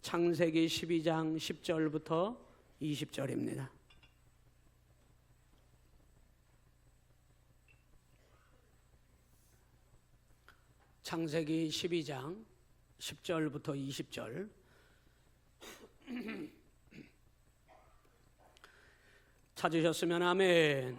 창세기 12장 10절부터 20절입니다. 창세기 12장 10절부터 20절. 찾으셨으면 아멘.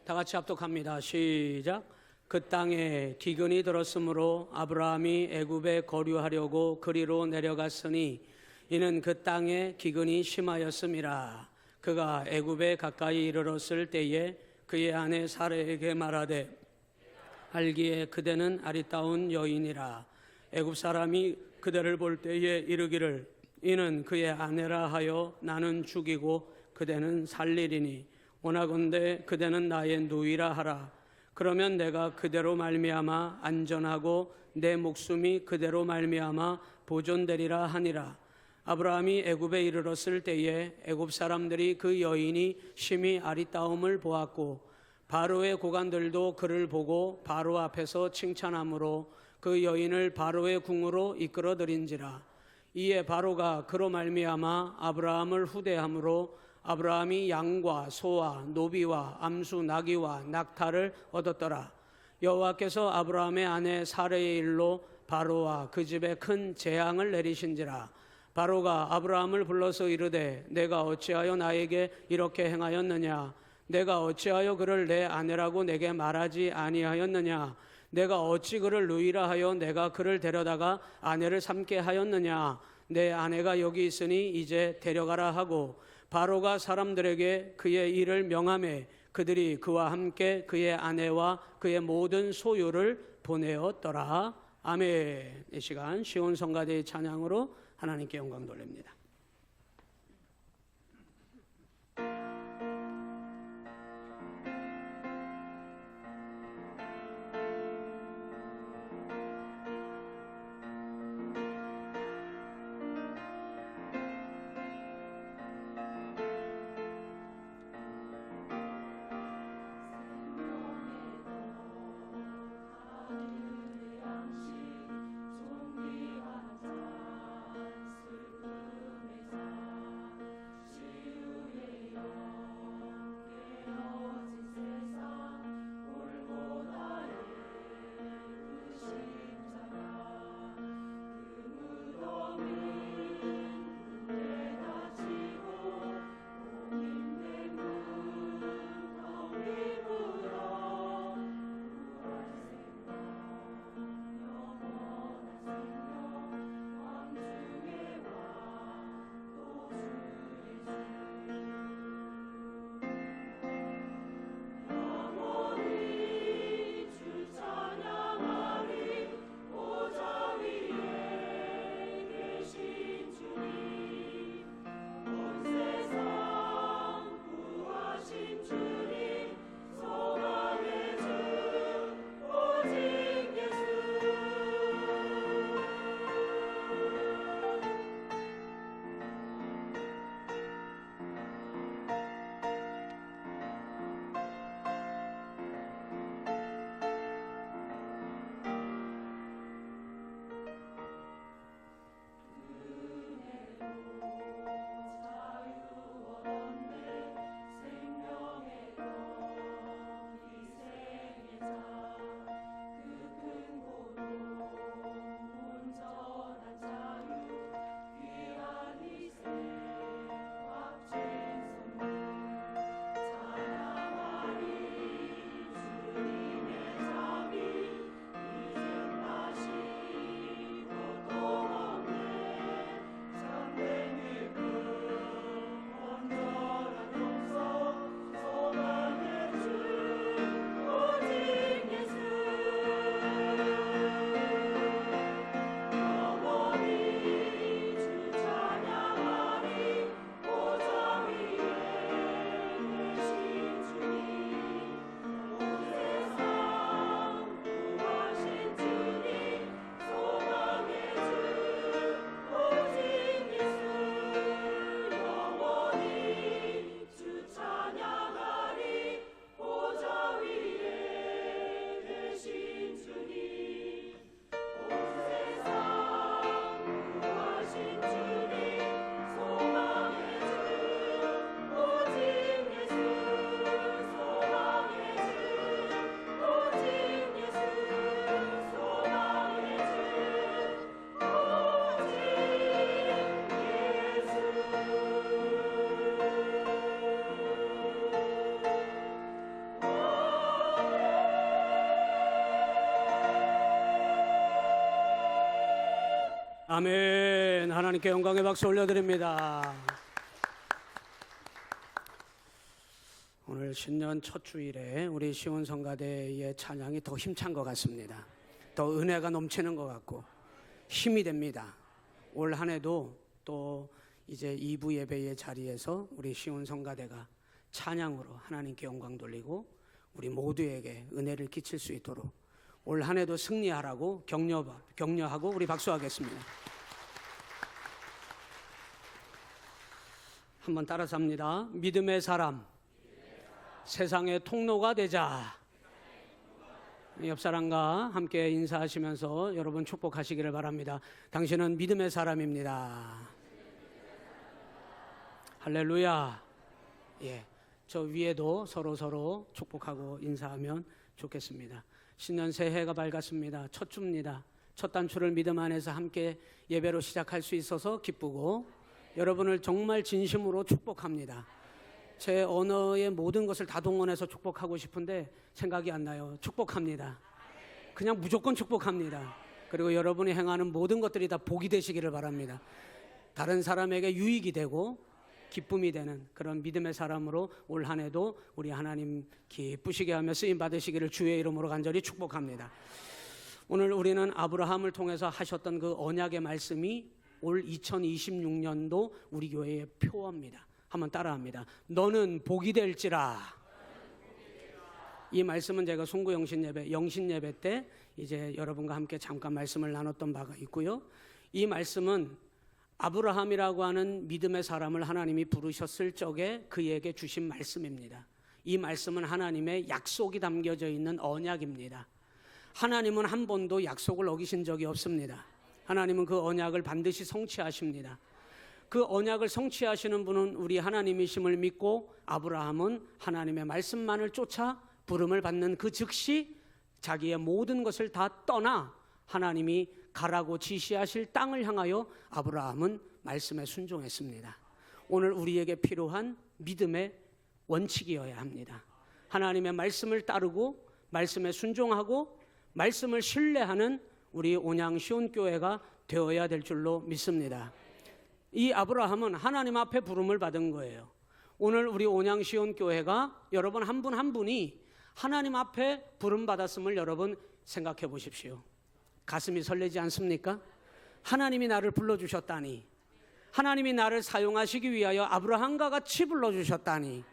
다 같이 합독합니다. 시작. 그 땅에 기근이 들었으므로 아브라함이 애굽에 거류하려고 그리로 내려갔으니 이는 그 땅에 기근이 심하였음이라. 그가 애굽에 가까이 이르렀을 때에 그의 아내 사라에게 말하되 알기에 그대는 아리따운 여인이라. 애굽 사람이 그대를 볼 때에 이르기를 이는 그의 아내라 하여 나는 죽이고 그대는 살리리니 원하건대 그대는 나의 누이라 하라. 그러면 내가 그대로 말미암아 안전하고 내 목숨이 그대로 말미암아 보존되리라 하니라. 아브라함이 애굽에 이르렀을 때에 애굽 사람들이 그 여인이 심히 아리따움을 보았고 바로의 고관들도 그를 보고 바로 앞에서 칭찬하므로 그 여인을 바로의 궁으로 이끌어들인지라. 이에 바로가 그로 말미암아 아브라함을 후대함으로 아브라함이 양과 소와 노비와 암수 나귀와 낙타를 얻었더라. 여호와께서 아브라함의 아내 사레의 일로 바로와 그 집에 큰 재앙을 내리신지라. 바로가 아브라함을 불러서 이르되 내가 어찌하여 나에게 이렇게 행하였느냐? 내가 어찌하여 그를 내 아내라고 내게 말하지 아니하였느냐? 내가 어찌 그를 누이라 하여 내가 그를 데려다가 아내를 삼게 하였느냐? 내 아내가 여기 있으니 이제 데려가라 하고 바로가 사람들에게 그의 일을 명하매 그들이 그와 함께 그의 아내와 그의 모든 소유를 보내었더라. 아멘. 이 시간 시온 성가대의 찬양으로 하나님께 영광 돌립니다. 아멘. 하나님께 영광의 박수 올려드립니다. 오늘 신년 첫 주일에 우리 시온성가대의 찬양이 더 힘찬 것 같습니다. 더 은혜가 넘치는 것 같고 힘이 됩니다. 올 한 해도 또 이제 2부 예배의 자리에서 우리 시온성가대가 찬양으로 하나님께 영광 돌리고 우리 모두에게 은혜를 끼칠 수 있도록 올 한 해도 승리하라고 격려하고 우리 박수하겠습니다. 한번 따라서 합니다. 믿음의 사람, 세상의 통로가 되자. 옆 사람과 함께 인사하시면서 여러분 축복하시기를 바랍니다. 당신은 믿음의 사람입니다. 할렐루야. 예, 저 위에도 서로 축복하고 인사하면 좋겠습니다. 신년 새해가 밝았습니다. 첫 주입니다. 첫 단추를 믿음 안에서 함께 예배로 시작할 수 있어서 기쁘고 여러분을 정말 진심으로 축복합니다. 제 언어의 모든 것을 다 동원해서 축복하고 싶은데 생각이 안 나요. 축복합니다. 그냥 무조건 축복합니다. 그리고 여러분이 행하는 모든 것들이 다 복이 되시기를 바랍니다. 다른 사람에게 유익이 되고 기쁨이 되는 그런 믿음의 사람으로 올 한 해도 우리 하나님 기쁘시게 하며 쓰임 받으시기를 주의 이름으로 간절히 축복합니다. 오늘 우리는 아브라함을 통해서 하셨던 그 언약의 말씀이 올 2026년도 우리 교회의 표어입니다. 한번 따라합니다. 너는 복이 될지라. 이 말씀은 제가 송구 영신예배 때 이제 여러분과 함께 잠깐 말씀을 나눴던 바가 있고요. 이 말씀은 아브라함이라고 하는 믿음의 사람을 하나님이 부르셨을 적에 그에게 주신 말씀입니다. 이 말씀은 하나님의 약속이 담겨져 있는 언약입니다. 하나님은 한 번도 약속을 어기신 적이 없습니다. 하나님은 그 언약을 반드시 성취하십니다. 그 언약을 성취하시는 분은 우리 하나님이심을 믿고 아브라함은 하나님의 말씀만을 쫓아 부름을 받는 그 즉시 자기의 모든 것을 다 떠나 하나님이 가라고 지시하실 땅을 향하여 아브라함은 말씀에 순종했습니다. 오늘 우리에게 필요한 믿음의 원칙이어야 합니다. 하나님의 말씀을 따르고 말씀에 순종하고 말씀을 신뢰하는 우리 온양 시온교회가 되어야 될 줄로 믿습니다. 이 아브라함은 하나님 앞에 부름을 받은 거예요. 오늘 우리 온양 시온교회가 여러분 한 분 한 분이 하나님 앞에 부름 받았음을 여러분 생각해 보십시오. 가슴이 설레지 않습니까? 하나님이 나를 불러주셨다니, 하나님이 나를 사용하시기 위하여 아브라함과 같이 불러주셨다니,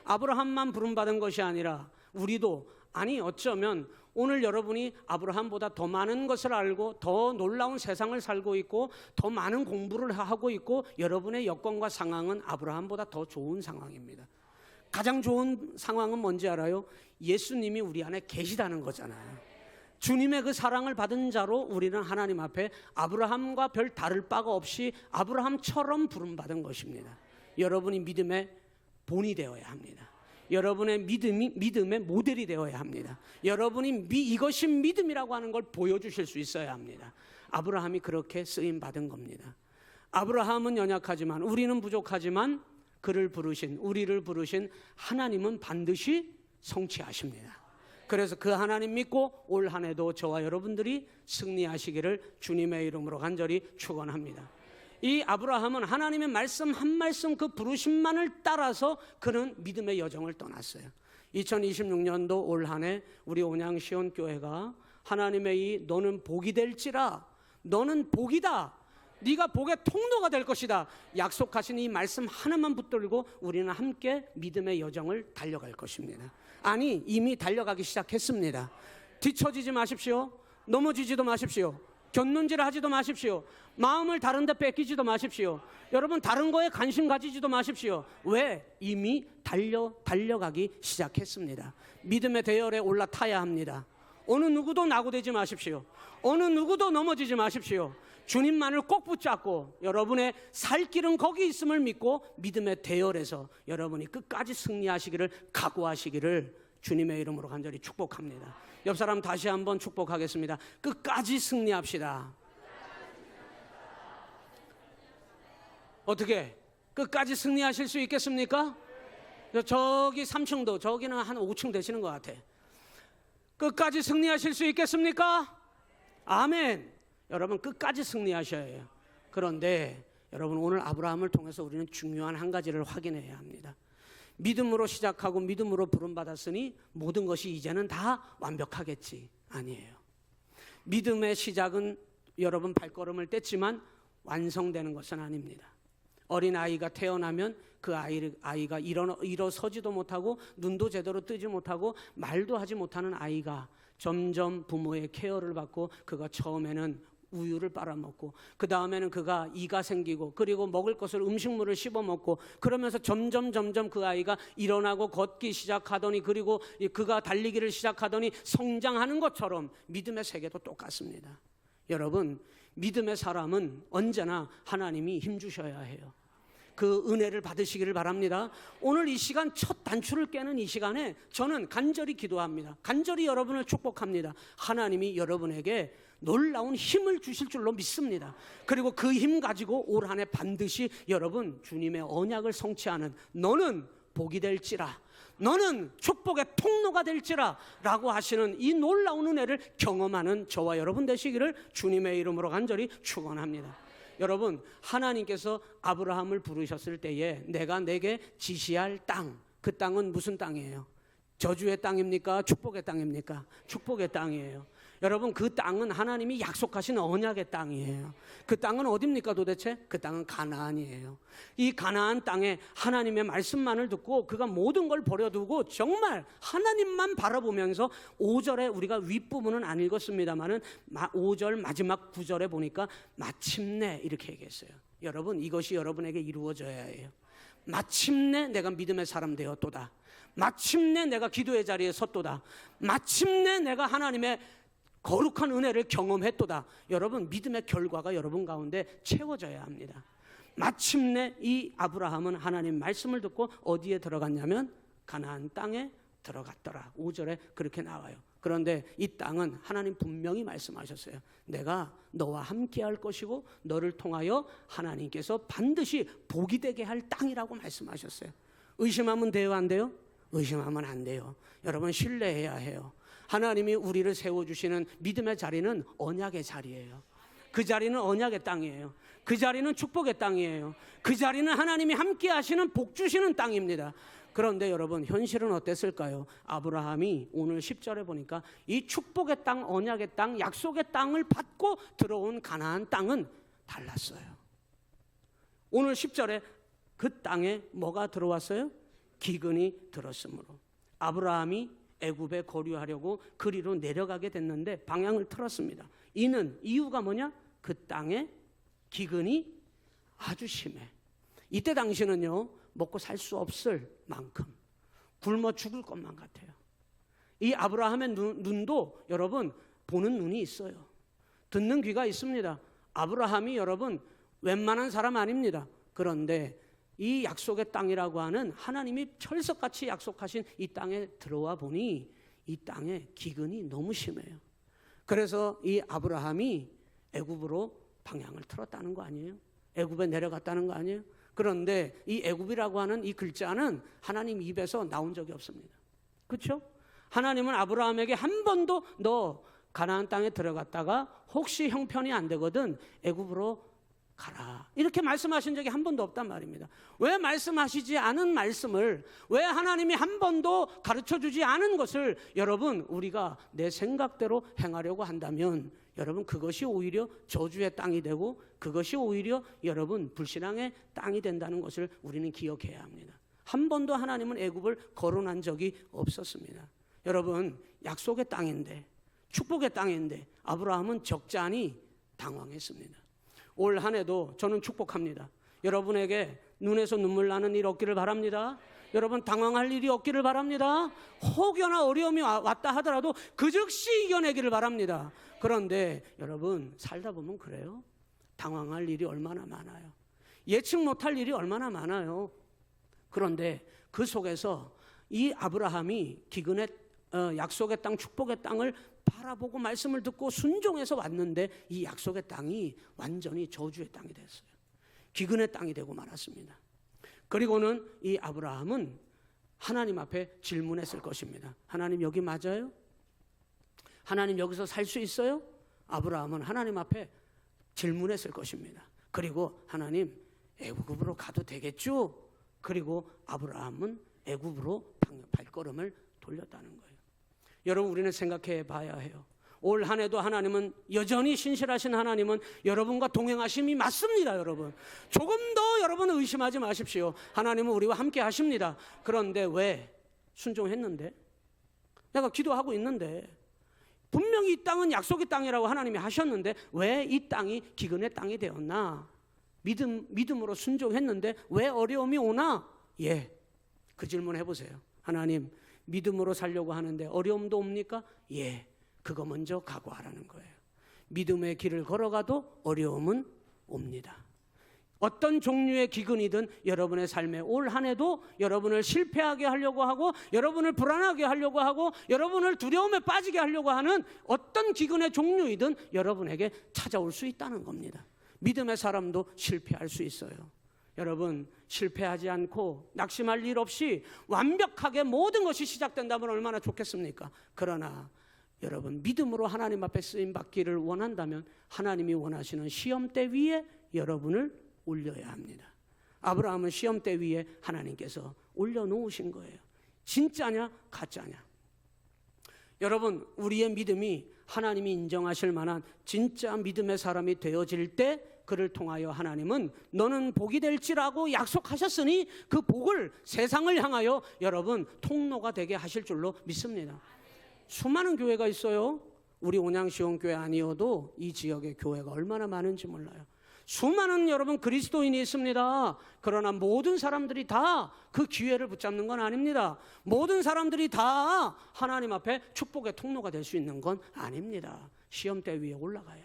아브라함만 부름받은 것이 아니라 우리도, 아니 어쩌면 오늘 여러분이 아브라함보다 더 많은 것을 알고 더 놀라운 세상을 살고 있고 더 많은 공부를 하고 있고 여러분의 여건과 상황은 아브라함보다 더 좋은 상황입니다. 가장 좋은 상황은 뭔지 알아요? 예수님이 우리 안에 계시다는 거잖아요. 주님의 그 사랑을 받은 자로 우리는 하나님 앞에 아브라함과 별 다를 바가 없이 아브라함처럼 부름받은 것입니다. 여러분이 믿음의 본이 되어야 합니다. 여러분의 믿음의 모델이 되어야 합니다. 여러분이 이것이 믿음이라고 하는 걸 보여주실 수 있어야 합니다. 아브라함이 그렇게 쓰임받은 겁니다. 아브라함은 연약하지만, 우리는 부족하지만 우리를 부르신 하나님은 반드시 성취하십니다. 그래서 그 하나님 믿고 올 한 해도 저와 여러분들이 승리하시기를 주님의 이름으로 간절히 축원합니다. 이 아브라함은 하나님의 말씀 한 말씀 그 부르심만을 따라서 그는 믿음의 여정을 떠났어요. 2026년도 올 한 해 우리 온양 시온교회가 하나님의 이 너는 복이 될지라, 너는 복이다, 네가 복의 통로가 될 것이다 약속하신 이 말씀 하나만 붙들고 우리는 함께 믿음의 여정을 달려갈 것입니다. 아니, 이미 달려가기 시작했습니다. 뒤처지지 마십시오. 넘어지지도 마십시오. 곁눈질 하지도 마십시오. 마음을 다른 데 뺏기지도 마십시오. 여러분 다른 거에 관심 가지지도 마십시오. 왜? 이미 달려가기 시작했습니다. 믿음의 대열에 올라타야 합니다. 어느 누구도 낙오되지 마십시오. 어느 누구도 넘어지지 마십시오. 주님만을 꼭 붙잡고 여러분의 살 길은 거기 있음을 믿고 믿음의 대열에서 여러분이 끝까지 승리하시기를 각오하시기를 주님의 이름으로 간절히 축복합니다. 옆 사람 다시 한번 축복하겠습니다. 끝까지 승리합시다. 어떻게? 끝까지 승리하실 수 있겠습니까? 저기 3층도, 저기는 한 5층 되시는 것 같아. 끝까지 승리하실 수 있겠습니까? 아멘. 여러분 끝까지 승리하셔야 해요. 그런데 여러분 오늘 아브라함을 통해서 우리는 중요한 한 가지를 확인해야 합니다. 믿음으로 시작하고 믿음으로 부름받았으니 모든 것이 이제는 다 완벽하겠지. 아니에요. 믿음의 시작은 여러분 발걸음을 뗐지만 완성되는 것은 아닙니다. 어린아이가 태어나면 그 아이가 일어서지도 못하고 눈도 제대로 뜨지 못하고 말도 하지 못하는 아이가 점점 부모의 케어를 받고 그가 처음에는 우유를 빨아먹고 그 다음에는 그가 이가 생기고 그리고 먹을 것을 음식물을 씹어 먹고 그러면서 점점 그 아이가 일어나고 걷기 시작하더니 그리고 그가 달리기를 시작하더니 성장하는 것처럼 믿음의 세계도 똑같습니다. 여러분 믿음의 사람은 언제나 하나님이 힘주셔야 해요. 그 은혜를 받으시기를 바랍니다. 오늘 이 시간 첫 단추를 깨는 이 시간에 저는 간절히 기도합니다. 간절히 여러분을 축복합니다. 하나님이 여러분에게 놀라운 힘을 주실 줄로 믿습니다. 그리고 그 힘 가지고 올 한 해 반드시 여러분 주님의 언약을 성취하는 너는 복이 될지라 너는 축복의 통로가 될지라 라고 하시는 이 놀라운 은혜를 경험하는 저와 여러분 되시기를 주님의 이름으로 간절히 축원합니다. 여러분 하나님께서 아브라함을 부르셨을 때에 내가 내게 지시할 땅, 그 땅은 무슨 땅이에요? 저주의 땅입니까? 축복의 땅입니까? 축복의 땅이에요. 여러분 그 땅은 하나님이 약속하신 언약의 땅이에요. 그 땅은 어디입니까 도대체? 그 땅은 가나안이에요. 이 가나안 땅에 하나님의 말씀만을 듣고 그가 모든 걸 버려두고 정말 하나님만 바라보면서 5절에 우리가 윗부분은 안 읽었습니다만은 5절 마지막 9절에 보니까 마침내 이렇게 얘기했어요. 여러분 이것이 여러분에게 이루어져야 해요. 마침내 내가 믿음의 사람 되었도다. 마침내 내가 기도의 자리에 섰도다. 마침내 내가 하나님의 거룩한 은혜를 경험했도다. 여러분 믿음의 결과가 여러분 가운데 채워져야 합니다. 마침내 이 아브라함은 하나님 말씀을 듣고 어디에 들어갔냐면 가나안 땅에 들어갔더라. 5절에 그렇게 나와요. 그런데 이 땅은 하나님 분명히 말씀하셨어요. 내가 너와 함께 할 것이고 너를 통하여 하나님께서 반드시 복이 되게 할 땅이라고 말씀하셨어요. 의심하면 돼요 안 돼요? 의심하면 안 돼요. 여러분 신뢰해야 해요. 하나님이 우리를 세워주시는 믿음의 자리는 언약의 자리예요. 그 자리는 언약의 땅이에요. 그 자리는 축복의 땅이에요. 그 자리는 하나님이 함께 하시는 복 주시는 땅입니다. 그런데 여러분 현실은 어땠을까요? 아브라함이 오늘 10절에 보니까 이 축복의 땅, 언약의 땅, 약속의 땅을 받고 들어온 가나안 땅은 달랐어요. 오늘 10절에 그 땅에 뭐가 들어왔어요? 기근이 들었으므로 아브라함이 애굽에 거류하려고 그리로 내려가게 됐는데 방향을 틀었습니다. 이유가 뭐냐? 그 땅에 기근이 아주 심해. 이때 당시는요 먹고 살 수 없을 만큼 굶어 죽을 것만 같아요. 이 아브라함의 눈도 여러분 보는 눈이 있어요. 듣는 귀가 있습니다. 아브라함이 여러분 웬만한 사람 아닙니다. 그런데 이 약속의 땅이라고 하는 하나님이 철석같이 약속하신 이 땅에 들어와 보니 이 땅에 기근이 너무 심해요. 그래서 이 아브라함이 애굽으로 방향을 틀었다는 거 아니에요? 애굽에 내려갔다는 거 아니에요? 그런데 이 애굽이라고 하는 이 글자는 하나님 입에서 나온 적이 없습니다. 그렇죠? 하나님은 아브라함에게 한 번도 너 가나안 땅에 들어갔다가 혹시 형편이 안 되거든 애굽으로 가라 이렇게 말씀하신 적이 한 번도 없단 말입니다. 왜 말씀하시지 않은 말씀을, 왜 하나님이 한 번도 가르쳐주지 않은 것을 여러분 우리가 내 생각대로 행하려고 한다면 여러분 그것이 오히려 저주의 땅이 되고 그것이 오히려 여러분 불신앙의 땅이 된다는 것을 우리는 기억해야 합니다. 한 번도 하나님은 애굽을 거론한 적이 없었습니다. 여러분 약속의 땅인데 축복의 땅인데 아브라함은 적잖이 당황했습니다. 올 한 해도 저는 축복합니다. 여러분에게 눈에서 눈물 나는 일 없기를 바랍니다. 여러분 당황할 일이 없기를 바랍니다. 혹여나 어려움이 왔다 하더라도 그 즉시 이겨내기를 바랍니다. 그런데 여러분 살다 보면 그래요. 당황할 일이 얼마나 많아요. 예측 못할 일이 얼마나 많아요. 그런데 그 속에서 이 아브라함이 기근의 약속의 땅, 축복의 땅을 바라보고 말씀을 듣고 순종해서 왔는데 이 약속의 땅이 완전히 저주의 땅이 됐어요. 기근의 땅이 되고 말았습니다. 그리고는 이 아브라함은 하나님 앞에 질문했을 것입니다. 하나님 여기 맞아요? 하나님 여기서 살 수 있어요? 아브라함은 하나님 앞에 질문했을 것입니다. 그리고 하나님, 애굽으로 가도 되겠죠? 그리고 아브라함은 애굽으로 발걸음을 돌렸다는 거예요. 여러분, 우리는 생각해 봐야 해요. 올 한 해도 하나님은 여전히 신실하신 하나님은 여러분과 동행하심이 맞습니다. 여러분, 조금 더 여러분 의심하지 마십시오. 하나님은 우리와 함께 하십니다. 그런데 왜 순종했는데? 내가 기도하고 있는데, 분명히 이 땅은 약속의 땅이라고 하나님이 하셨는데 왜 이 땅이 기근의 땅이 되었나? 믿음으로 순종했는데 왜 어려움이 오나? 그 질문 해보세요. 하나님, 믿음으로 살려고 하는데 어려움도 옵니까? 그거 먼저 각오하라는 거예요. 믿음의 길을 걸어가도 어려움은 옵니다. 어떤 종류의 기근이든 여러분의 삶에 올 한 해도 여러분을 실패하게 하려고 하고, 여러분을 불안하게 하려고 하고, 여러분을 두려움에 빠지게 하려고 하는 어떤 기근의 종류이든 여러분에게 찾아올 수 있다는 겁니다. 믿음의 사람도 실패할 수 있어요. 여러분, 실패하지 않고 낙심할 일 없이 완벽하게 모든 것이 시작된다면 얼마나 좋겠습니까? 그러나 여러분, 믿음으로 하나님 앞에 쓰임받기를 원한다면 하나님이 원하시는 시험대 위에 여러분을 올려야 합니다. 아브라함은 시험대 위에 하나님께서 올려놓으신 거예요. 진짜냐 가짜냐? 여러분, 우리의 믿음이 하나님이 인정하실 만한 진짜 믿음의 사람이 되어질 때 그를 통하여 하나님은 너는 복이 될지라고 약속하셨으니 그 복을 세상을 향하여 여러분 통로가 되게 하실 줄로 믿습니다. 수많은 교회가 있어요. 우리 온양시온교회 아니어도 이 지역의 교회가 얼마나 많은지 몰라요. 수많은 여러분 그리스도인이 있습니다. 그러나 모든 사람들이 다 그 기회를 붙잡는 건 아닙니다. 모든 사람들이 다 하나님 앞에 축복의 통로가 될 수 있는 건 아닙니다. 시험대 위에 올라가야 해요.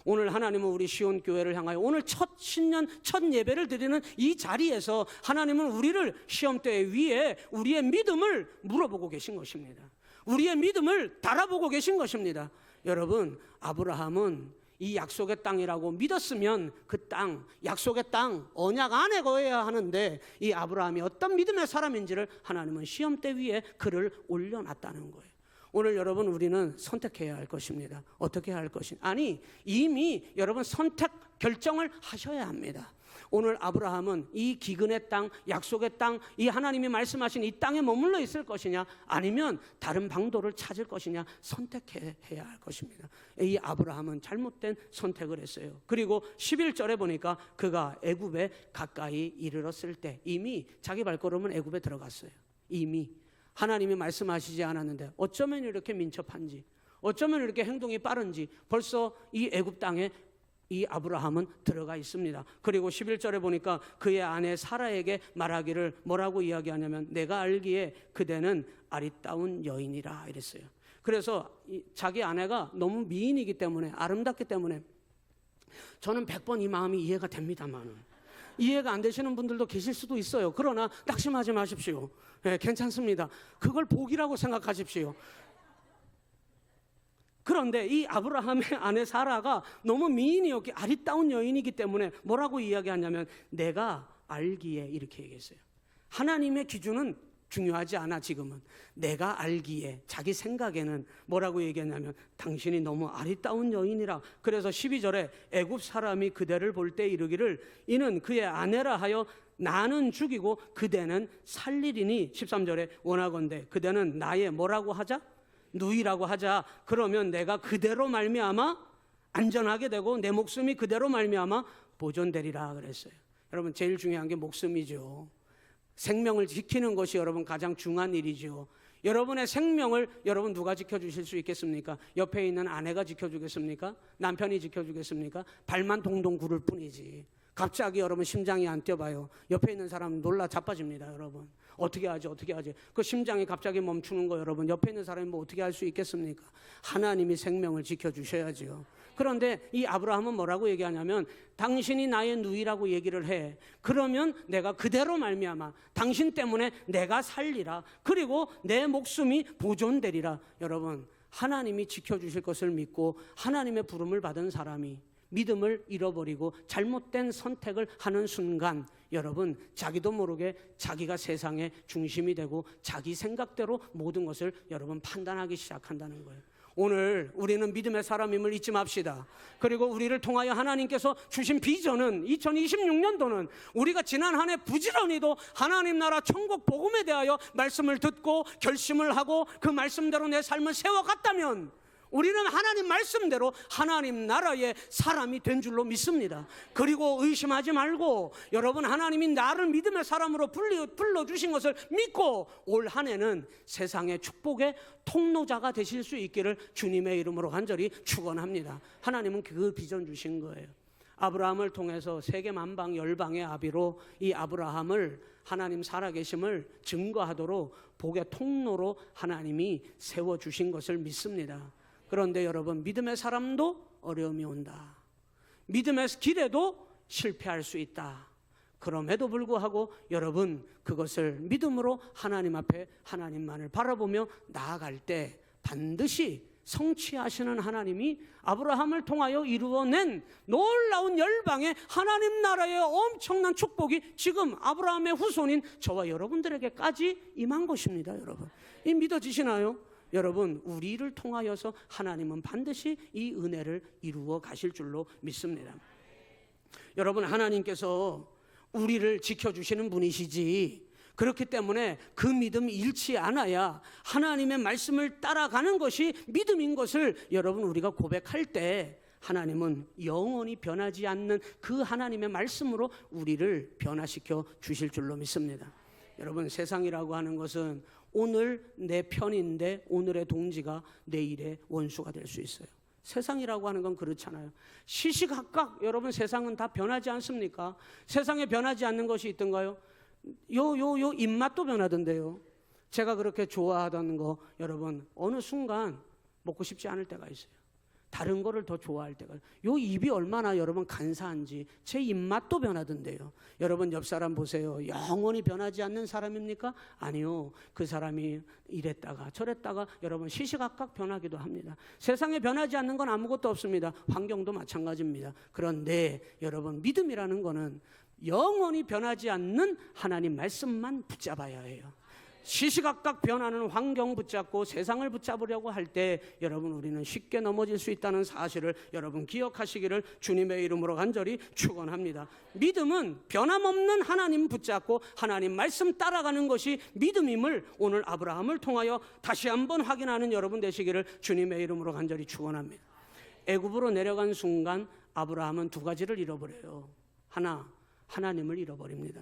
오늘 하나님은 우리 시온교회를 향하여 오늘 첫 신년 첫 예배를 드리는 이 자리에서 하나님은 우리를 시험대 위에 우리의 믿음을 물어보고 계신 것입니다. 우리의 믿음을 달아보고 계신 것입니다. 여러분, 아브라함은 이 약속의 땅이라고 믿었으면 그 땅, 약속의 땅, 언약 안에 거해야 하는데 이 아브라함이 어떤 믿음의 사람인지를 하나님은 시험대 위에 그를 올려놨다는 거예요. 오늘 여러분, 우리는 선택해야 할 것입니다. 어떻게 할 것인가? 아니, 이미 여러분 선택 결정을 하셔야 합니다. 오늘 아브라함은 이 기근의 땅, 약속의 땅, 이 하나님이 말씀하신 이 땅에 머물러 있을 것이냐, 아니면 다른 방도를 찾을 것이냐 선택해야 할 것입니다. 이 아브라함은 잘못된 선택을 했어요. 그리고 11절에 보니까 그가 애굽에 가까이 이르렀을 때 이미 자기 발걸음은 애굽에 들어갔어요. 이미 하나님이 말씀하시지 않았는데 어쩌면 이렇게 민첩한지, 어쩌면 이렇게 행동이 빠른지 벌써 이 애굽 땅에 이 아브라함은 들어가 있습니다. 그리고 11절에 보니까 그의 아내 사라에게 말하기를 뭐라고 이야기하냐면 내가 알기에 그대는 아리따운 여인이라 이랬어요. 그래서 자기 아내가 너무 미인이기 때문에, 아름답기 때문에 저는 100번 이 마음이 이해가 됩니다만 이해가 안 되시는 분들도 계실 수도 있어요. 그러나 낙심하지 마십시오. 괜찮습니다. 그걸 복이라고 생각하십시오. 그런데 이 아브라함의 아내 사라가 너무 미인이었기, 아리따운 여인이기 때문에 뭐라고 이야기하냐면 내가 알기에 이렇게 얘기했어요. 하나님의 기준은 중요하지 않아. 지금은 내가 알기에, 자기 생각에는 뭐라고 얘기했냐면 당신이 너무 아리따운 여인이라. 그래서 12절에 애굽 사람이 그대를 볼 때 이르기를 이는 그의 아내라 하여 나는 죽이고 그대는 살리리니 13절에 원하건대 그대는 나의 뭐라고 하자? 누이라고 하자. 그러면 내가 그대로 말미암아 안전하게 되고 내 목숨이 그대로 말미암아 보존되리라 그랬어요. 여러분, 제일 중요한 게 목숨이죠. 생명을 지키는 것이 여러분 가장 중요한 일이죠. 여러분의 생명을 여러분 누가 지켜주실 수 있겠습니까? 옆에 있는 아내가 지켜주겠습니까? 남편이 지켜주겠습니까? 발만 동동 구를 뿐이지. 갑자기 여러분 심장이 안 뛰어봐요. 옆에 있는 사람 놀라 자빠집니다. 여러분 어떻게 하지? 그 심장이 갑자기 멈추는 거 여러분 옆에 있는 사람이 뭐 어떻게 할 수 있겠습니까? 하나님이 생명을 지켜주셔야지요. 그런데 이 아브라함은 뭐라고 얘기하냐면 당신이 나의 누이라고 얘기를 해. 그러면 내가 그대로 말미암아 당신 때문에 내가 살리라. 그리고 내 목숨이 보존되리라. 여러분, 하나님이 지켜주실 것을 믿고 하나님의 부름을 받은 사람이 믿음을 잃어버리고 잘못된 선택을 하는 순간 여러분 자기도 모르게 자기가 세상의 중심이 되고 자기 생각대로 모든 것을 여러분 판단하기 시작한다는 거예요. 오늘 우리는 믿음의 사람임을 잊지 맙시다. 그리고 우리를 통하여 하나님께서 주신 비전은 2026년도는 우리가 지난 한 해 부지런히도 하나님 나라 천국 복음에 대하여 말씀을 듣고 결심을 하고 그 말씀대로 내 삶을 세워갔다면 우리는 하나님 말씀대로 하나님 나라의 사람이 된 줄로 믿습니다. 그리고 의심하지 말고 여러분, 하나님이 나를 믿음의 사람으로 불러주신 것을 믿고 올 한 해는 세상의 축복의 통로자가 되실 수 있기를 주님의 이름으로 간절히 축원합니다. 하나님은 그 비전 주신 거예요. 아브라함을 통해서 세계 만방 열방의 아비로 이 아브라함을 하나님 살아계심을 증거하도록 복의 통로로 하나님이 세워주신 것을 믿습니다. 그런데 여러분, 믿음의 사람도 어려움이 온다. 믿음의 길에도 실패할 수 있다. 그럼에도 불구하고 여러분, 그것을 믿음으로 하나님 앞에 하나님만을 바라보며 나아갈 때 반드시 성취하시는 하나님이 아브라함을 통하여 이루어낸 놀라운 열방의 하나님 나라의 엄청난 축복이 지금 아브라함의 후손인 저와 여러분들에게까지 임한 것입니다. 여러분, 이 믿어지시나요? 여러분, 우리를 통하여서 하나님은 반드시 이 은혜를 이루어 가실 줄로 믿습니다. 여러분, 하나님께서 우리를 지켜주시는 분이시지, 그렇기 때문에 그 믿음이 잃지 않아야 하나님의 말씀을 따라가는 것이 믿음인 것을 여러분, 우리가 고백할 때 하나님은 영원히 변하지 않는 그 하나님의 말씀으로 우리를 변화시켜 주실 줄로 믿습니다. 여러분, 세상이라고 하는 것은 오늘 내 편인데 오늘의 동지가 내일의 원수가 될 수 있어요. 세상이라고 하는 건 그렇잖아요. 시시각각 여러분, 세상은 다 변하지 않습니까? 세상에 변하지 않는 것이 있던가요? 요 입맛도 변하던데요. 제가 그렇게 좋아하던 거 여러분, 어느 순간 먹고 싶지 않을 때가 있어요. 다른 거를 더 좋아할 때가. 요 입이 얼마나 여러분 간사한지 제 입맛도 변하던데요. 여러분, 옆 사람 보세요. 영원히 변하지 않는 사람입니까? 아니요. 그 사람이 이랬다가 저랬다가 여러분 시시각각 변하기도 합니다. 세상에 변하지 않는 건 아무것도 없습니다. 환경도 마찬가지입니다. 그런데 여러분, 믿음이라는 거는 영원히 변하지 않는 하나님 말씀만 붙잡아야 해요. 시시각각 변하는 환경 붙잡고 세상을 붙잡으려고 할 때 여러분, 우리는 쉽게 넘어질 수 있다는 사실을 여러분 기억하시기를 주님의 이름으로 간절히 축원합니다. 믿음은 변함없는 하나님 붙잡고 하나님 말씀 따라가는 것이 믿음임을 오늘 아브라함을 통하여 다시 한번 확인하는 여러분 되시기를 주님의 이름으로 간절히 축원합니다. 애굽으로 내려간 순간 아브라함은 두 가지를 잃어버려요. 하나, 하나님을 잃어버립니다.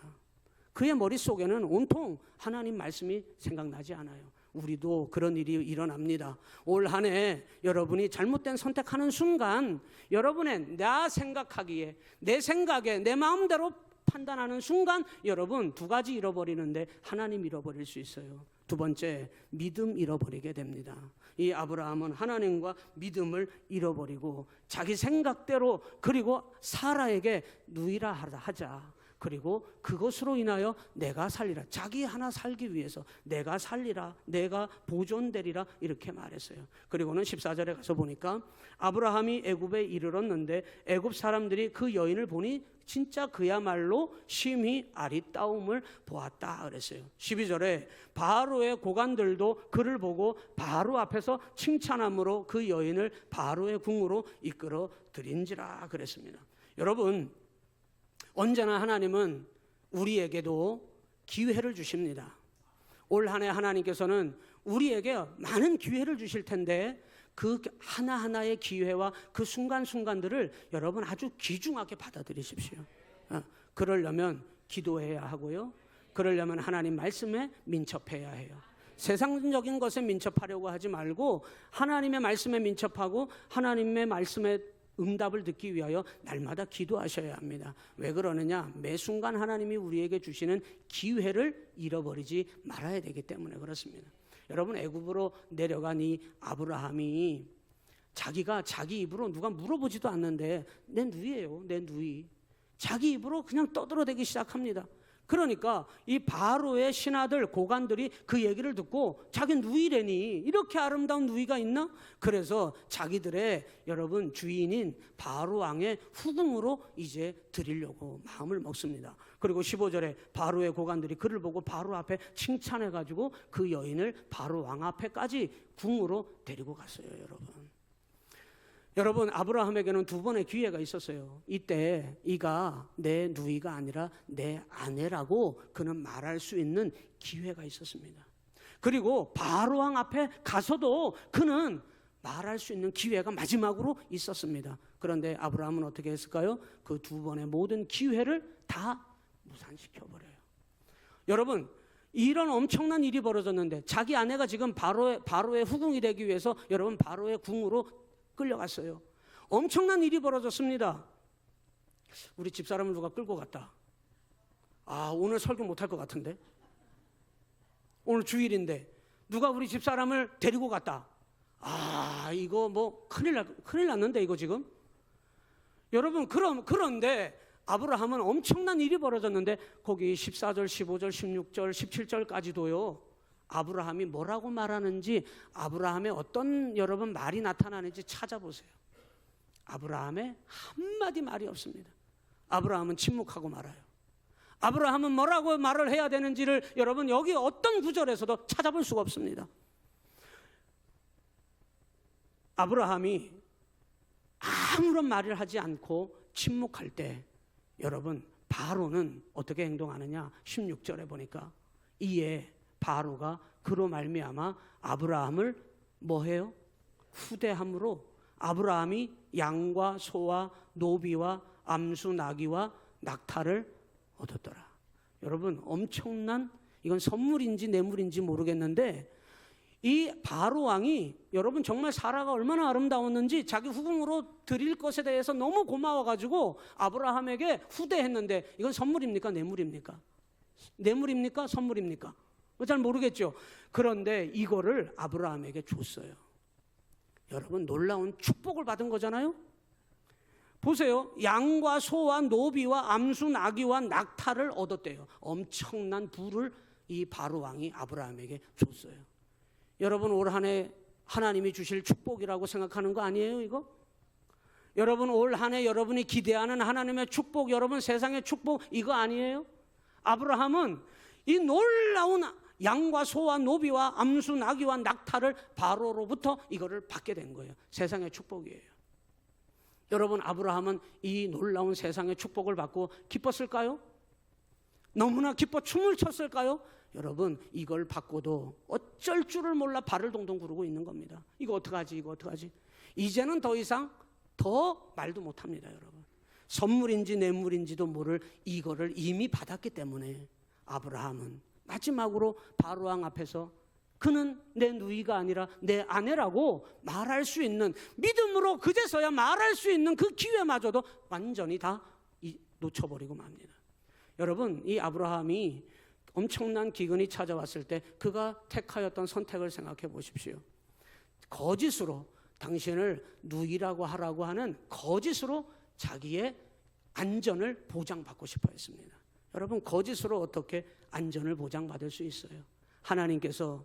그의 머릿속에는 온통 하나님 말씀이 생각나지 않아요. 우리도 그런 일이 일어납니다. 올 한 해 여러분이 잘못된 선택하는 순간 여러분의 나 생각하기에, 내 생각에, 내 마음대로 판단하는 순간 여러분 두 가지 잃어버리는데 하나님 잃어버릴 수 있어요. 두 번째, 믿음 잃어버리게 됩니다. 이 아브라함은 하나님과 믿음을 잃어버리고 자기 생각대로, 그리고 사라에게 누이라 하자, 그리고 그것으로 인하여 내가 살리라, 자기 하나 살기 위해서 내가 살리라, 내가 보존되리라 이렇게 말했어요. 그리고는 14절에 가서 보니까 아브라함이 애굽에 이르렀는데 애굽 사람들이 그 여인을 보니 진짜 그야말로 심히 아리따움을 보았다 그랬어요. 12절에 바로의 고관들도 그를 보고 바로 앞에서 칭찬함으로 그 여인을 바로의 궁으로 이끌어 드린지라 그랬습니다. 여러분, 언제나 하나님은 우리에게도 기회를 주십니다. 올 한 해 하나님께서는 우리에게 많은 기회를 주실 텐데 그 하나하나의 기회와 그 순간순간들을 여러분 아주 귀중하게 받아들이십시오. 그러려면 기도해야 하고요. 그러려면 하나님 말씀에 민첩해야 해요. 세상적인 것에 민첩하려고 하지 말고 하나님의 말씀에 민첩하고 하나님의 말씀에 응답을 듣기 위하여 날마다 기도하셔야 합니다. 왜 그러느냐? 매 순간 하나님이 우리에게 주시는 기회를 잃어버리지 말아야 되기 때문에 그렇습니다. 여러분, 애굽으로 내려간 이 아브라함이 자기가 자기 입으로, 누가 물어보지도 않는데 내 누이예요, 내 누이. 자기 입으로 그냥 떠들어대기 시작합니다. 그러니까 이 바로의 신하들 고관들이 그 얘기를 듣고 자기 누이래니 이렇게 아름다운 누이가 있나? 그래서 자기들의 여러분 주인인 바로 왕의 후궁으로 이제 드리려고 마음을 먹습니다. 그리고 15절에 바로의 고관들이 그를 보고 바로 앞에 칭찬해가지고 그 여인을 바로 왕 앞에까지 궁으로 데리고 갔어요. 여러분 아브라함에게는 두 번의 기회가 있었어요. 이때 이가 내 누이가 아니라 내 아내라고 그는 말할 수 있는 기회가 있었습니다. 그리고 바로 왕 앞에 가서도 그는 말할 수 있는 기회가 마지막으로 있었습니다. 그런데 아브라함은 어떻게 했을까요? 그 두 번의 모든 기회를 다 무산시켜버려요. 여러분 이런 엄청난 일이 벌어졌는데 자기 아내가 지금 바로의 후궁이 되기 위해서 여러분 바로의 궁으로 끌려갔어요. 엄청난 일이 벌어졌습니다. 우리 집사람을 누가 끌고 갔다. 오늘 설교 못할 것 같은데. 오늘 주일인데 누가 우리 집사람을 데리고 갔다. 이거 뭐 큰일 났는데 이거 지금. 여러분 그런데 아브라함은 엄청난 일이 벌어졌는데 거기 14절, 15절, 16절, 17절까지도요. 아브라함이 뭐라고 말하는지 아브라함의 어떤 여러분 말이 나타나는지 찾아보세요. 아브라함의 한마디 말이 없습니다. 아브라함은 침묵하고 말아요. 아브라함은 뭐라고 말을 해야 되는지를 여러분 여기 어떤 구절에서도 찾아볼 수가 없습니다. 아브라함이 아무런 말을 하지 않고 침묵할 때 여러분 바로는 어떻게 행동하느냐? 16절에 보니까 이에 바로가 그로 말미암아 아브라함을 뭐해요? 후대함으로 아브라함이 양과 소와 노비와 암수 나귀와 낙타를 얻었더라. 여러분 엄청난 이건 선물인지 뇌물인지 모르겠는데 이 바로 왕이 여러분 정말 사라가 얼마나 아름다웠는지 자기 후궁으로 드릴 것에 대해서 너무 고마워가지고 아브라함에게 후대했는데 이건 선물입니까? 뇌물입니까? 뇌물입니까? 선물입니까? 잘 모르겠죠. 그런데 이거를 아브라함에게 줬어요. 여러분 놀라운 축복을 받은 거잖아요. 보세요. 양과 소와 노비와 암수 나귀와 낙타를 얻었대요. 엄청난 부를 이 바로 왕이 아브라함에게 줬어요. 여러분 올 한 해 하나님이 주실 축복이라고 생각하는 거 아니에요 이거? 여러분 올 한 해 여러분이 기대하는 하나님의 축복, 여러분 세상의 축복 이거 아니에요? 아브라함은 이 놀라운 양과 소와 노비와 암수 나귀와 낙타를 바로로부터 이거를 받게 된 거예요. 세상의 축복이에요. 여러분 아브라함은 이 놀라운 세상의 축복을 받고 기뻤을까요? 너무나 기뻐 춤을 췄을까요? 여러분 이걸 받고도 어쩔 줄을 몰라 발을 동동 구르고 있는 겁니다. 이거 어떡하지? 이거 어떡하지? 이제는 더 이상 더 말도 못합니다. 여러분 선물인지 뇌물인지도 모를 이거를 이미 받았기 때문에 아브라함은 마지막으로 바로왕 앞에서 그는 내 누이가 아니라 내 아내라고 말할 수 있는 믿음으로 그제서야 말할 수 있는 그 기회마저도 완전히 다 놓쳐버리고 맙니다. 여러분 이 아브라함이 엄청난 기근이 찾아왔을 때 그가 택하였던 선택을 생각해 보십시오. 거짓으로 당신을 누이라고 하라고 하는 거짓으로 자기의 안전을 보장받고 싶어 했습니다. 여러분 거짓으로 어떻게 안전을 보장받을 수 있어요? 하나님께서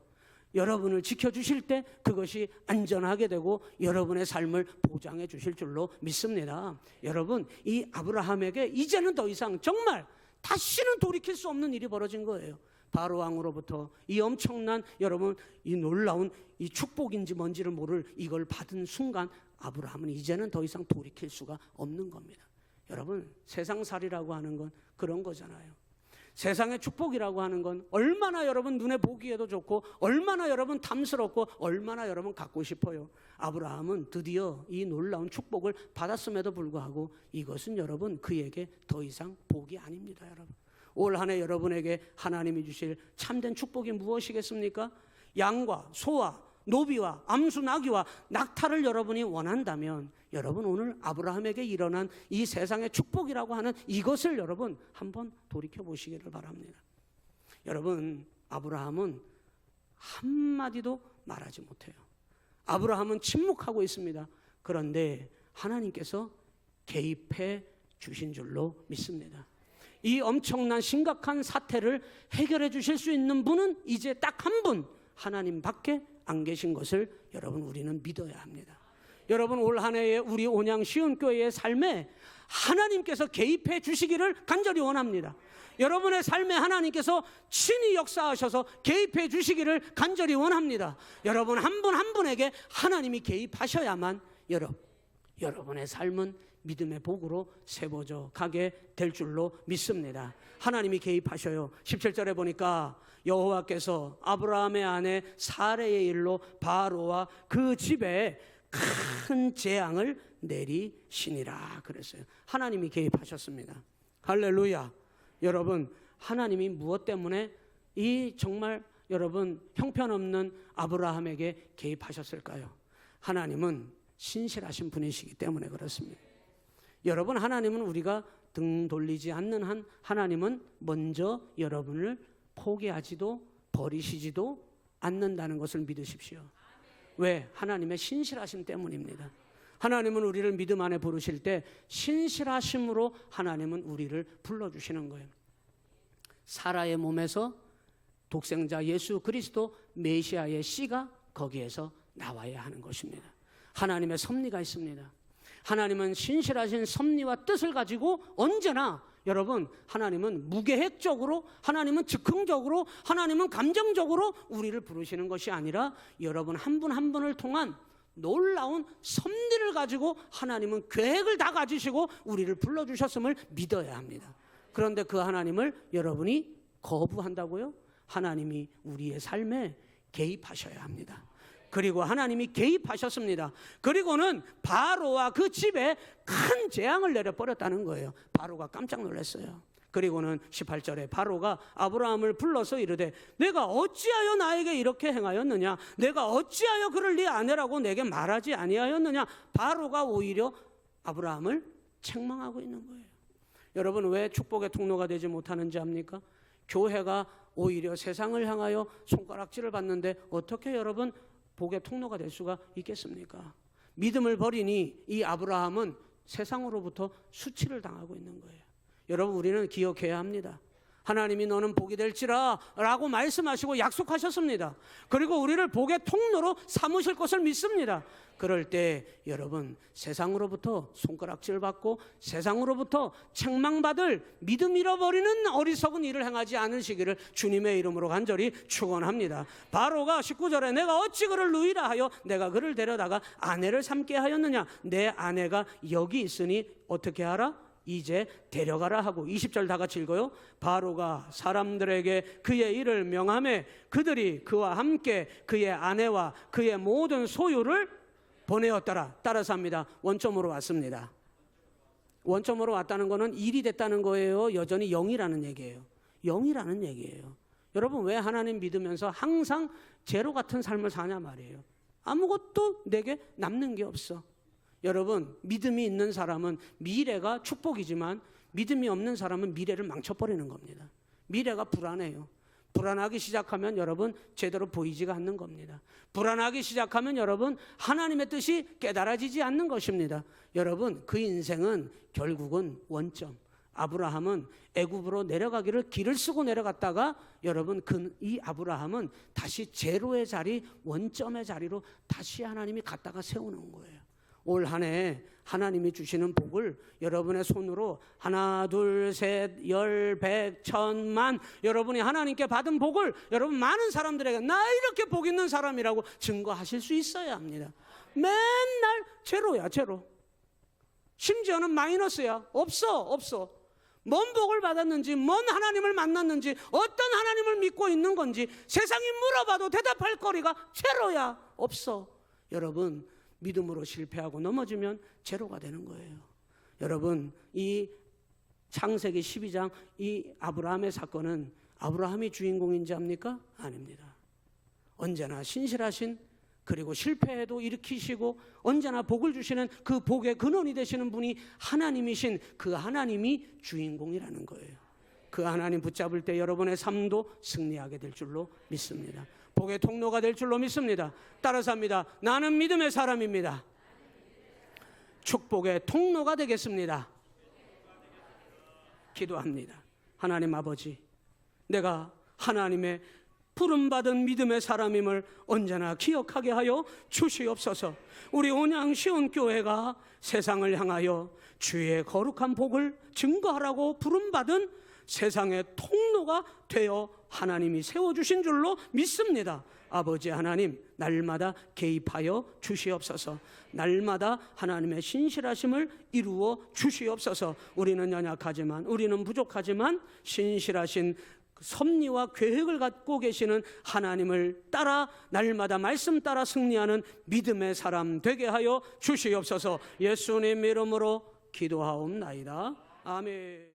여러분을 지켜주실 때 그것이 안전하게 되고 여러분의 삶을 보장해 주실 줄로 믿습니다. 여러분 이 아브라함에게 이제는 더 이상 정말 다시는 돌이킬 수 없는 일이 벌어진 거예요. 바로 왕으로부터 이 엄청난 여러분 이 놀라운 이 축복인지 뭔지를 모를 이걸 받은 순간 아브라함은 이제는 더 이상 돌이킬 수가 없는 겁니다. 여러분 세상살이라고 하는 건 그런 거잖아요. 세상의 축복이라고 하는 건 얼마나 여러분 눈에 보기에도 좋고 얼마나 여러분 탐스럽고 얼마나 여러분 갖고 싶어요. 아브라함은 드디어 이 놀라운 축복을 받았음에도 불구하고 이것은 여러분 그에게 더 이상 복이 아닙니다. 여러분 올 한 해 여러분에게 하나님이 주실 참된 축복이 무엇이겠습니까? 양과 소와 노비와 암수 나귀와 낙타를 여러분이 원한다면 여러분 오늘 아브라함에게 일어난 이 세상의 축복이라고 하는 이것을 여러분 한번 돌이켜 보시기를 바랍니다. 여러분 아브라함은 한마디도 말하지 못해요. 아브라함은 침묵하고 있습니다. 그런데 하나님께서 개입해 주신 줄로 믿습니다. 이 엄청난 심각한 사태를 해결해 주실 수 있는 분은 이제 딱 한 분, 하나님밖에 안 계신 것을 여러분 우리는 믿어야 합니다. 여러분 올 한 해에 우리 온양 시온교회의 삶에 하나님께서 개입해 주시기를 간절히 원합니다. 여러분의 삶에 하나님께서 친히 역사하셔서 개입해 주시기를 간절히 원합니다. 여러분 한 분 한 분에게 하나님이 개입하셔야만 여러분의 삶은 믿음의 복으로 세워져 가게 될 줄로 믿습니다. 하나님이 개입하셔요. 17절에 보니까 여호와께서 아브라함의 아내 사레의 일로 바로와 그 집에 큰 재앙을 내리시니라 그랬어요. 하나님이 개입하셨습니다. 할렐루야. 여러분 하나님이 무엇 때문에 이 정말 여러분 형편없는 아브라함에게 개입하셨을까요? 하나님은 신실하신 분이시기 때문에 그렇습니다. 여러분 하나님은 우리가 등 돌리지 않는 한 하나님은 먼저 여러분을 포기하지도 버리시지도 않는다는 것을 믿으십시오. 왜? 하나님의 신실하심 때문입니다. 하나님은 우리를 믿음 안에 부르실 때 신실하심으로 하나님은 우리를 불러주시는 거예요. 사라의 몸에서 독생자 예수 그리스도 메시아의 씨가 거기에서 나와야 하는 것입니다. 하나님의 섭리가 있습니다. 하나님은 신실하신 섭리와 뜻을 가지고 언제나 여러분 하나님은 무계획적으로, 하나님은 즉흥적으로, 하나님은 감정적으로 우리를 부르시는 것이 아니라 여러분 한 분 한 분을 통한 놀라운 섭리를 가지고 하나님은 계획을 다 가지시고 우리를 불러주셨음을 믿어야 합니다. 그런데 그 하나님을 여러분이 거부한다고요? 하나님이 우리의 삶에 개입하셔야 합니다. 그리고 하나님이 개입하셨습니다. 그리고는 바로와 그 집에 큰 재앙을 내려버렸다는 거예요. 바로가 깜짝 놀랐어요. 그리고는 18절에 바로가 아브라함을 불러서 이르되 내가 어찌하여 나에게 이렇게 행하였느냐, 내가 어찌하여 그를 네 아내라고 내게 말하지 아니하였느냐. 바로가 오히려 아브라함을 책망하고 있는 거예요. 여러분 왜 축복의 통로가 되지 못하는지 압니까? 교회가 오히려 세상을 향하여 손가락질을 받는데 어떻게 여러분 복의 통로가 될 수가 있겠습니까? 믿음을 버리니 이 아브라함은 세상으로부터 수치를 당하고 있는 거예요. 여러분 우리는 기억해야 합니다. 하나님이 너는 복이 될지라 라고 말씀하시고 약속하셨습니다. 그리고 우리를 복의 통로로 삼으실 것을 믿습니다. 그럴 때 여러분 세상으로부터 손가락질 받고 세상으로부터 책망받을 믿음 잃어버리는 어리석은 일을 행하지 않으시기를 주님의 이름으로 간절히 축원합니다. 바로가 19절에 내가 어찌 그를 누이라 하여 내가 그를 데려다가 아내를 삼게 하였느냐, 내 아내가 여기 있으니 어떻게 하라? 이제 데려가라 하고 20절 다 같이 읽어요. 바로가 사람들에게 그의 일을 명하매 그들이 그와 함께 그의 아내와 그의 모든 소유를 보내었더라. 따라서 합니다. 원점으로 왔습니다. 원점으로 왔다는 것은 일이 됐다는 거예요? 여전히 0이라는 얘기예요? 0이라는 얘기예요. 여러분 왜 하나님 믿으면서 항상 제로 같은 삶을 사냐 말이에요. 아무것도 내게 남는 게 없어. 여러분 믿음이 있는 사람은 미래가 축복이지만 믿음이 없는 사람은 미래를 망쳐버리는 겁니다. 미래가 불안해요. 불안하기 시작하면 여러분 제대로 보이지가 않는 겁니다. 불안하기 시작하면 여러분 하나님의 뜻이 깨달아지지 않는 것입니다. 여러분 그 인생은 결국은 원점. 아브라함은 애굽으로 내려가기를 길을 쓰고 내려갔다가 여러분 이 아브라함은 다시 제로의 자리, 원점의 자리로 다시 하나님이 갖다가 세우는 거예요. 올 한 해 하나님이 주시는 복을 여러분의 손으로 하나, 둘, 셋, 열, 백, 천만 여러분이 하나님께 받은 복을 여러분 많은 사람들에게 나 이렇게 복 있는 사람이라고 증거하실 수 있어야 합니다. 맨날 제로야 제로. 심지어는 마이너스야. 없어. 뭔 복을 받았는지, 뭔 하나님을 만났는지, 어떤 하나님을 믿고 있는 건지 세상이 물어봐도 대답할 거리가 제로야. 없어. 여러분 믿음으로 실패하고 넘어지면 제로가 되는 거예요. 여러분 이 창세기 12장 이 아브라함의 사건은 아브라함이 주인공인지 압니까? 아닙니다. 언제나 신실하신, 그리고 실패해도 일으키시고 언제나 복을 주시는 그 복의 근원이 되시는 분이 하나님이신 그 하나님이 주인공이라는 거예요. 그 하나님 붙잡을 때 여러분의 삶도 승리하게 될 줄로 믿습니다. 복의 통로가 될 줄로 믿습니다. 따라서 합니다. 나는 믿음의 사람입니다. 축복의 통로가 되겠습니다. 기도합니다. 하나님 아버지, 내가 하나님의 부름받은 믿음의 사람임을 언제나 기억하게 하여 주시옵소서. 우리 온양 시온교회가 세상을 향하여 주의 거룩한 복을 증거하라고 부름받은 세상의 통로가 되어 하나님이 세워주신 줄로 믿습니다. 아버지 하나님, 날마다 개입하여 주시옵소서. 날마다 하나님의 신실하심을 이루어 주시옵소서. 우리는 연약하지만, 우리는 부족하지만 신실하신 섭리와 계획을 갖고 계시는 하나님을 따라 날마다 말씀 따라 승리하는 믿음의 사람 되게 하여 주시옵소서. 예수님 이름으로 기도하옵나이다. 아멘.